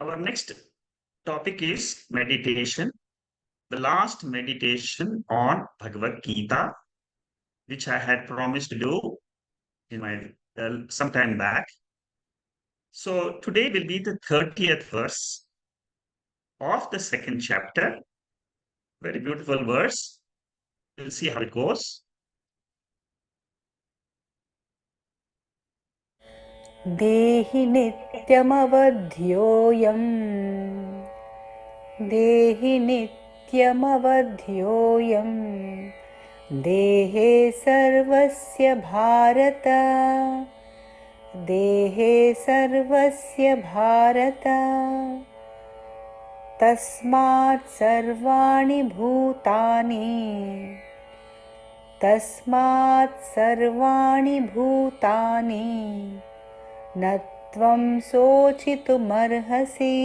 Our next topic is meditation. The last meditation on Bhagavad Gita, which I had promised to do in my some time back. So today will be the 30th verse of the second chapter. Very beautiful verse. We'll see how it goes. देहि नित्यमवध्योऽयम् देहि नित्यमवध्योऽयम् देहे सर्वस्य भारत देहे सर्वस्य भारत तस्मात् सर्वाणि भूतानि तस्मात् सर्वाणि भूतानि न त्वं शोचितुमर्हसि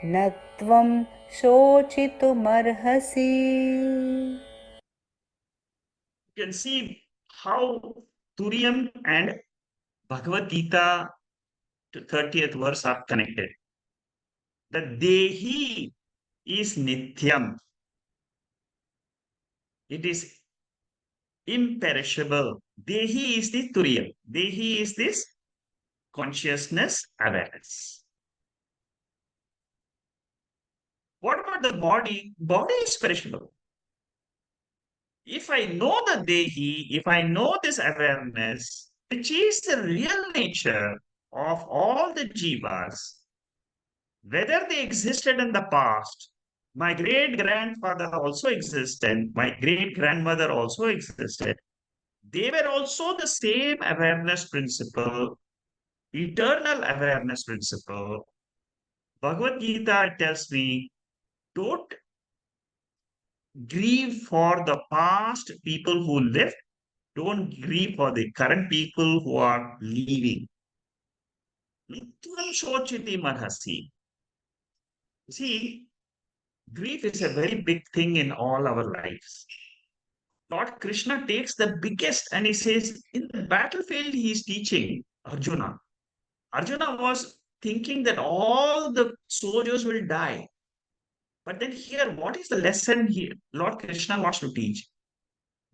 न त्वं शोचितुमर्हसि. You can see how Turiyam and Bhagavad Gita to 30th verse are connected. The Dehi is Nityam. It is imperishable. Dehi is the Turiyam. Dehi is this consciousness awareness. What about the body? Body is perishable. If I know the Dehi, if I know this awareness, which is the real nature of all the jivas, whether they existed in the past, my great grandfather also existed, my great grandmother also existed. They were also the same awareness principle, eternal awareness principle. Bhagavad Gita tells me, don't grieve for the past people who lived, don't grieve for the current people who are leaving. Nityam shochiti marhasi. See, grief is a very big thing in all our lives. Lord Krishna takes the biggest and he says, in the battlefield, he is teaching Arjuna. Arjuna was thinking that all the soldiers will die. But then here, what is the lesson here Lord Krishna wants to teach?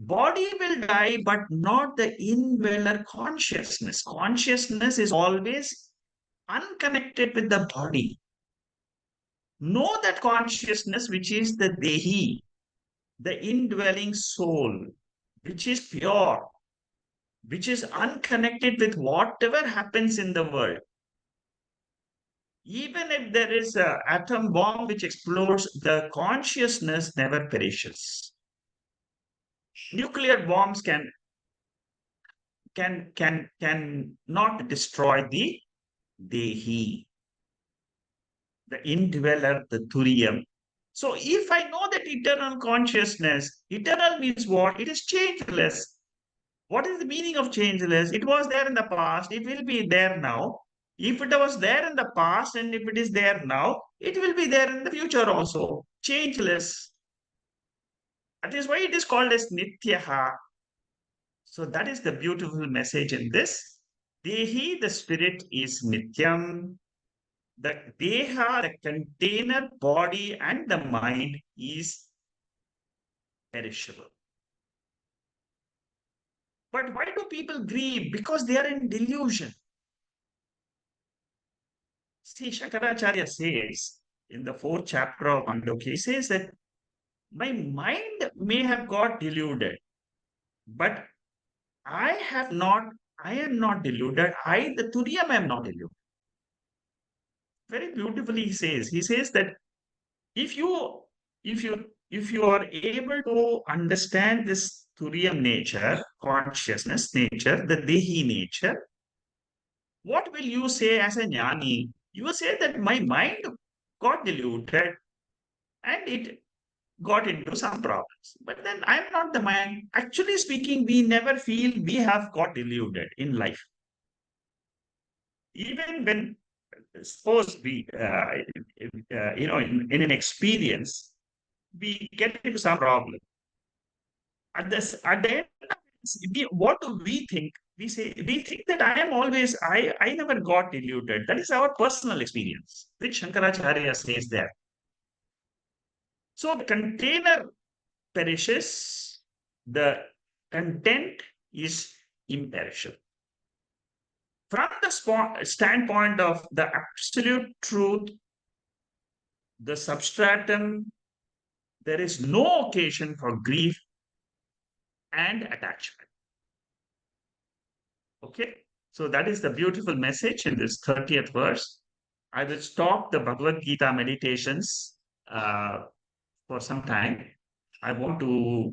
Body will die, but not the indweller consciousness. Consciousness is always unconnected with the body. Know that consciousness, which is the Dehi, the indwelling soul, which is pure, which is unconnected with whatever happens in the world. Even if there is an atom bomb which explodes, the consciousness never perishes. Nuclear bombs can not destroy the Dehi, the indweller, the Turiyam. So if I know that eternal consciousness, eternal means what? It is changeless. What is the meaning of changeless? It was there in the past, it will be there now. If it was there in the past and if it is there now, it will be there in the future also. Changeless. That is why it is called as Nityaha. So that is the beautiful message in this. Dehi, the spirit, is Nityam. The Deha, the container, body, and the mind is perishable. But why do people grieve? Because they are in delusion. See, Shankaracharya says in the fourth chapter of Mandukya, he says that my mind may have got deluded, but I have not, I am not deluded. I, the Turiyam, am not deluded. Very beautifully he says that if you, if you are able to understand this Turiyam nature, consciousness nature, the Dehi nature, what will you say as a jnani? You will say that my mind got deluded and it got into some problems. But then I'm not the mind. Actually speaking, we never feel we have got deluded in life. Even when, suppose we, in an experience, we get into some problem. At the end, what do we think? we think that I never got deluded. That is our personal experience, which Shankaracharya says there. So the container perishes, the content is imperishable. From the standpoint of the absolute truth, the substratum, there is no occasion for grief and attachment. Okay, so that is the beautiful message in this 30th verse. I will stop the Bhagavad Gita meditations for some time. I want to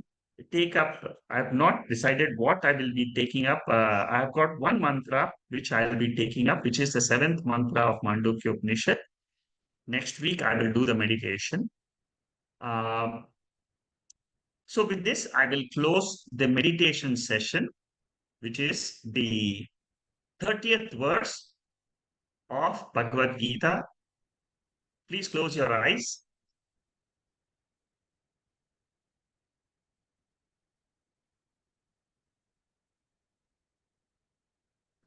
take up, I have not decided what I will be taking up. I have got one mantra which I will be taking up, which is the seventh mantra of Mandukya Upanishad. Next week, I will do the meditation. Um, so, with this, I will close the meditation session, which is the 30th verse of Bhagavad Gita. Please close your eyes.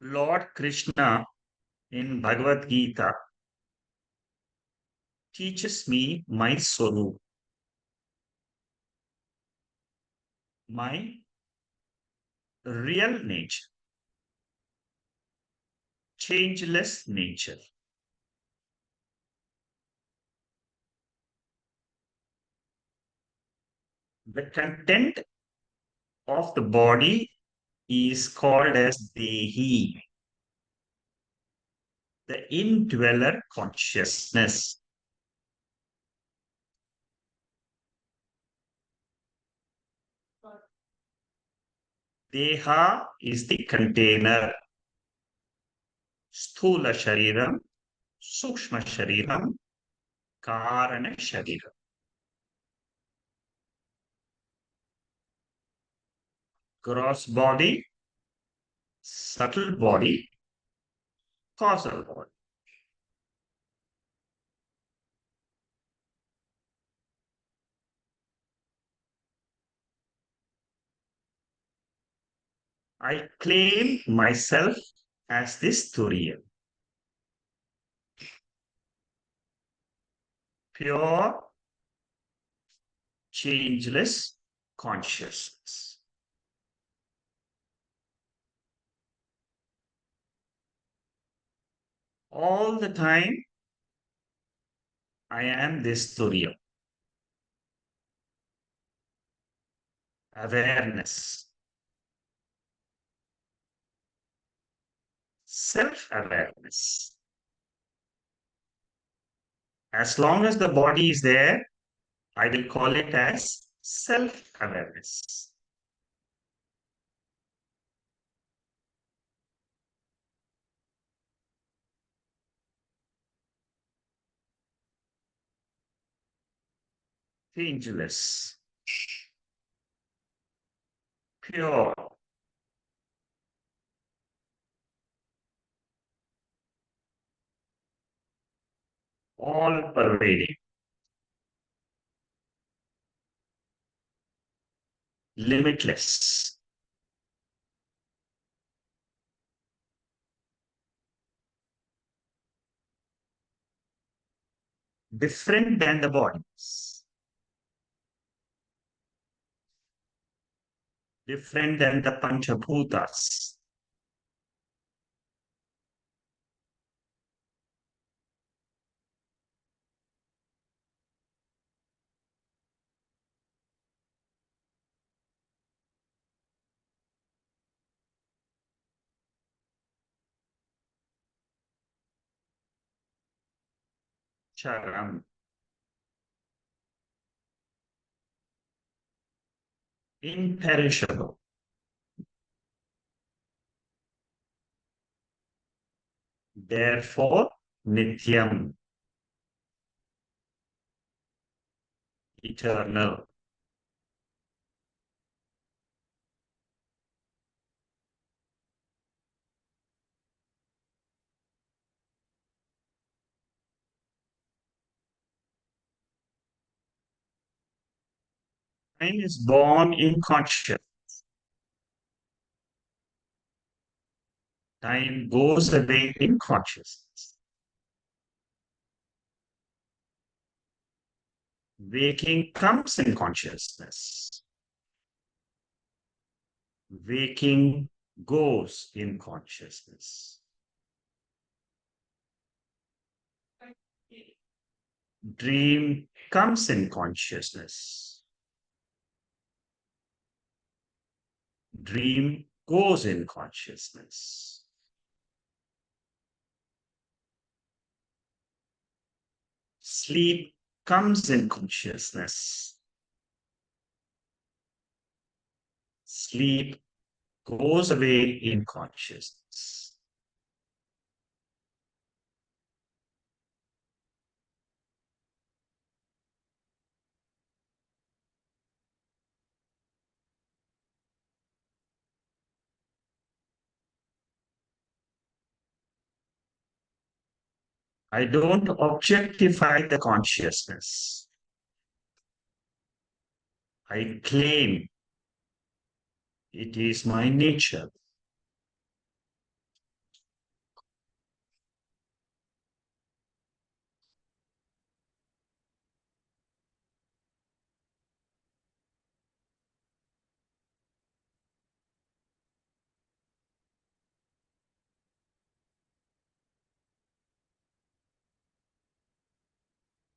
Lord Krishna in Bhagavad Gita teaches me my Swarup, my real nature, changeless nature. The content of the body is called as Dehi, the indweller consciousness. Deha is the container, Sthula Shariram, Sukshma Shariram, Karana Shariram. Gross body, subtle body, causal body. I claim myself as this Turiya, pure, changeless consciousness. All the time, I am this Turiya. Awareness, self-awareness. As long as the body is there, I will call it as self-awareness. Changeless, pure, all pervading, limitless, different than the bodies, different than the Panchabhutas, Charam, imperishable, therefore Nityam, eternal. Mind is born in consciousness. Time goes away in consciousness. Waking comes in consciousness. Waking goes in consciousness. Dream comes in consciousness. Dream goes in consciousness. Sleep comes in consciousness. Sleep goes away in consciousness. I don't objectify the consciousness. I claim it is my nature.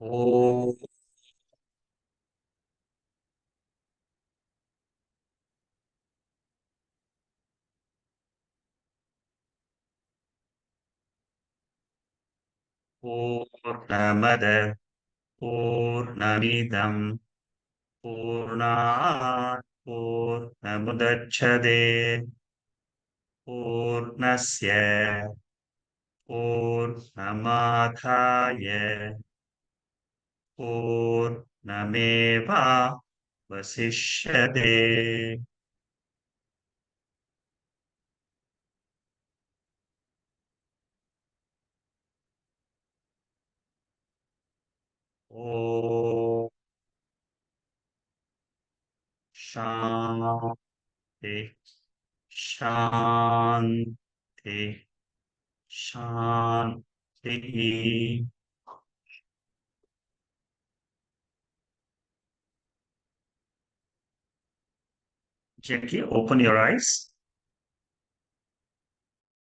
Oh, Purnamada Purnamidam Purnat Purnamudachyate Purnasya Purnamadhaya Purnameva Vasishyate. Om Shanti Shanti Shanti. Gently open your eyes.